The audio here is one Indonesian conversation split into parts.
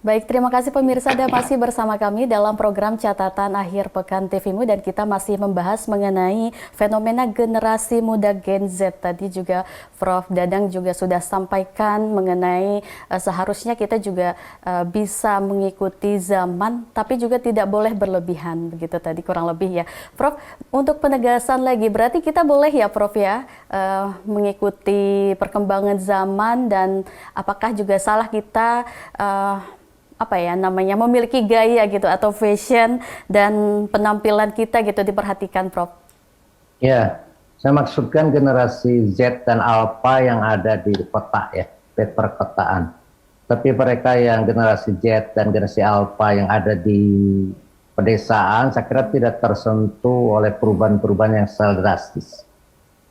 Baik, terima kasih pemirsa dan masih bersama kami dalam program Catatan Akhir Pekan TVMU dan kita masih membahas mengenai fenomena generasi muda Gen Z. Tadi juga Prof. Dadang juga sudah sampaikan mengenai seharusnya kita juga bisa mengikuti zaman tapi juga tidak boleh berlebihan, begitu tadi kurang lebih ya. Prof, untuk penegasan lagi berarti kita boleh ya Prof ya mengikuti perkembangan zaman dan apakah juga salah kita apa ya namanya memiliki gaya gitu atau fashion dan penampilan kita gitu diperhatikan Prof. Ya, saya maksudkan generasi Z dan Alpha yang ada di kota ya, di perkotaan. Tapi mereka yang generasi Z dan generasi Alpha yang ada di pedesaan, saya kira tidak tersentuh oleh perubahan-perubahan yang sangat drastis.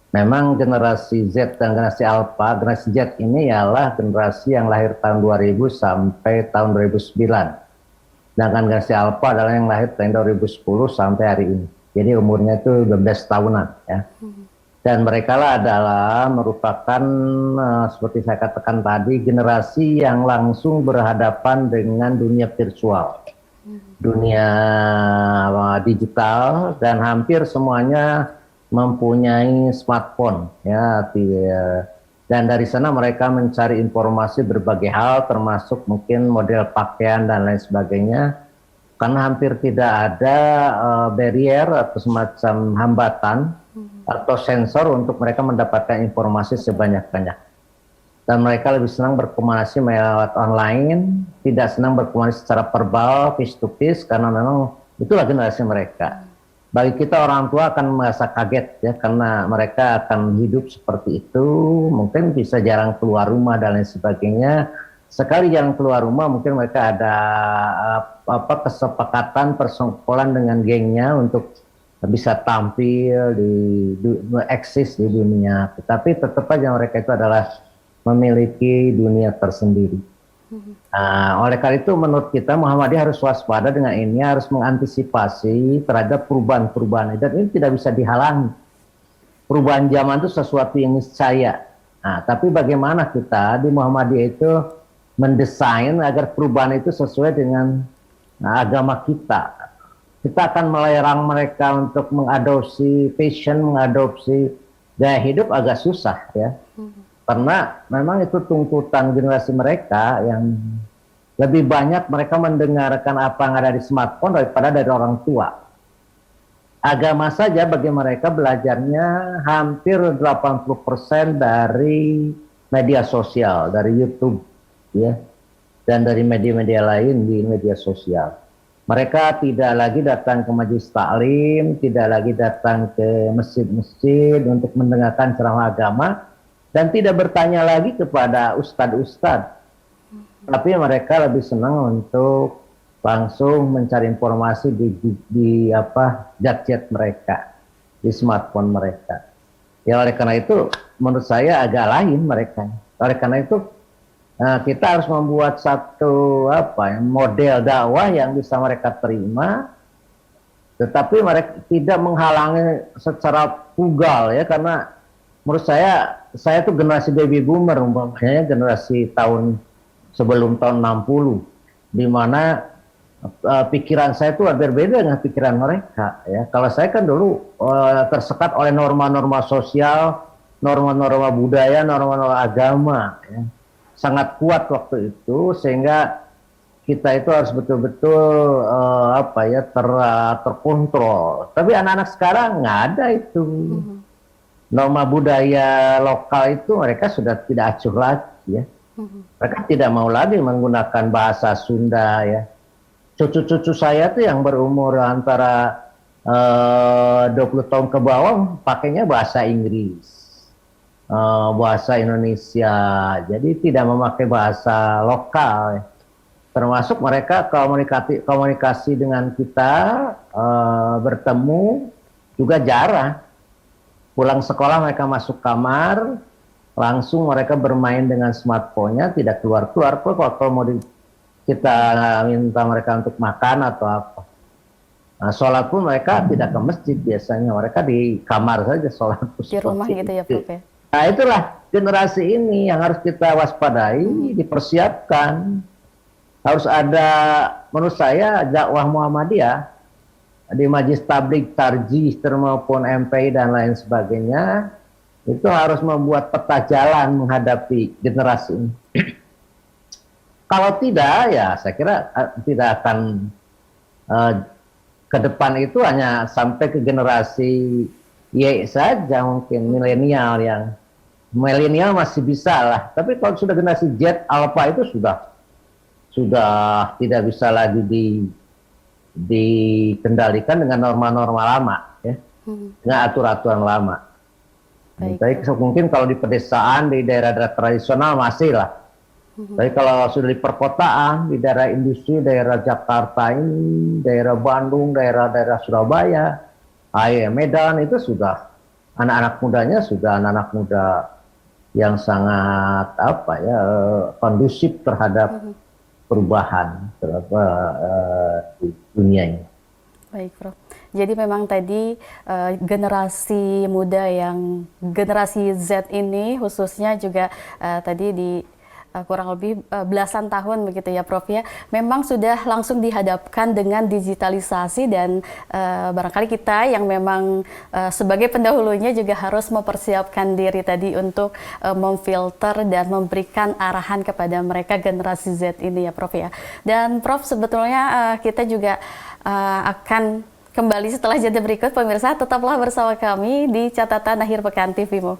Memang generasi Z dan generasi Alpha, generasi Z ini ialah generasi yang lahir tahun 2000 sampai tahun 2009. Sedangkan generasi Alpha adalah yang lahir tahun 2010 sampai hari ini. Jadi umurnya itu 12 tahunan ya. Dan mereka lah adalah merupakan seperti saya katakan tadi generasi yang langsung berhadapan dengan dunia virtual. Dunia digital dan hampir semuanya mempunyai smartphone ya, dan dari sana mereka mencari informasi berbagai hal termasuk mungkin model pakaian dan lain sebagainya, karena hampir tidak ada barrier atau semacam hambatan atau sensor untuk mereka mendapatkan informasi sebanyak-banyak. Dan mereka lebih senang berkomunikasi lewat online, tidak senang berkomunikasi secara verbal, face to face, karena memang itulah generasi mereka. Bagi kita orang tua akan merasa kaget ya, karena mereka akan hidup seperti itu, mungkin bisa jarang keluar rumah dan lain sebagainya. Sekali jarang keluar rumah mungkin mereka ada kesepakatan persekongkolan dengan gengnya untuk bisa tampil eksis di dunia. Tetapi tetap aja mereka itu adalah memiliki dunia tersendiri. Oleh karena itu menurut kita Muhammadiyah harus waspada dengan ini, harus mengantisipasi terhadap perubahan-perubahan, dan ini tidak bisa dihalangi. Perubahan zaman itu sesuatu yang niscaya. Tapi bagaimana kita di Muhammadiyah itu mendesain agar perubahan itu sesuai dengan agama kita. Kita akan melarang mereka untuk mengadopsi fashion, mengadopsi gaya hidup agak susah ya. Karena memang itu tuntutan generasi mereka yang lebih banyak mereka mendengarkan apa yang ada di smartphone daripada dari orang tua. Agama saja bagi mereka belajarnya hampir 80% dari media sosial, dari YouTube ya, dan dari media-media lain di media sosial. Mereka tidak lagi datang ke majelis taklim, tidak lagi datang ke masjid-masjid untuk mendengarkan ceramah agama, dan tidak bertanya lagi kepada ustadz-ustadz, tapi mereka lebih senang untuk langsung mencari informasi di gadget mereka, di smartphone mereka. Ya oleh karena itu menurut saya agak lain mereka. Oleh karena itu kita harus membuat satu model dakwah yang bisa mereka terima, tetapi mereka tidak menghalangi secara pugal ya, karena menurut saya tuh generasi baby boomer, umpamanya generasi tahun sebelum tahun 60, di mana pikiran saya tuh berbeda dengan pikiran mereka ya. Kalau saya kan dulu tersekat oleh norma-norma sosial, norma-norma budaya, norma-norma agama ya. Sangat kuat waktu itu, sehingga kita itu harus betul-betul terkontrol. Tapi anak-anak sekarang nggak ada itu. Norma budaya lokal itu mereka sudah tidak acuh lagi ya. Mereka tidak mau lagi menggunakan bahasa Sunda ya. Cucu-cucu saya tuh yang berumur antara 20 tahun ke bawah pakainya bahasa Inggris, bahasa Indonesia, jadi tidak memakai bahasa lokal ya. Termasuk mereka komunikasi dengan kita, bertemu juga jarang. Pulang sekolah mereka masuk kamar, langsung mereka bermain dengan smartphone-nya, tidak keluar-keluar. Kalau mau kita minta mereka untuk makan atau apa. Sholat pun mereka tidak ke masjid biasanya, mereka di kamar saja sholat. Di rumah gitu ya Prof ya. Nah itulah generasi ini yang harus kita waspadai, dipersiapkan. harus ada, menurut saya dakwah Muhammadiyah di Majelis Tabligh, Tarjih maupun MPI dan lain sebagainya itu harus membuat peta jalan menghadapi generasi ini. Kalau tidak, ya saya kira tidak akan ke depan itu hanya sampai ke generasi Y saja, mungkin milenial masih bisa lah. Tapi kalau sudah generasi Z, Alpha itu sudah tidak bisa lagi dikendalikan dengan norma-norma lama, ya, dengan aturan-aturan lama. Tapi mungkin kalau di pedesaan, di daerah-daerah tradisional masih lah. Tapi kalau sudah di perkotaan, di daerah industri, daerah Jakarta ini, daerah Bandung, daerah-daerah Surabaya, Medan, itu sudah anak-anak mudanya sudah anak-anak muda yang sangat kondusif terhadap perubahan di dunia ini. Baik, Prof. Jadi memang tadi generasi muda yang generasi Z ini khususnya juga tadi di kurang lebih belasan tahun begitu ya, Prof ya. Memang sudah langsung dihadapkan dengan digitalisasi dan barangkali kita yang memang sebagai pendahulunya juga harus mempersiapkan diri tadi untuk memfilter dan memberikan arahan kepada mereka generasi Z ini ya, Prof ya. Dan Prof, sebetulnya kita juga akan kembali setelah jeda berikut. Pemirsa, tetaplah bersama kami di Catatan Akhir Pekan TV-mu.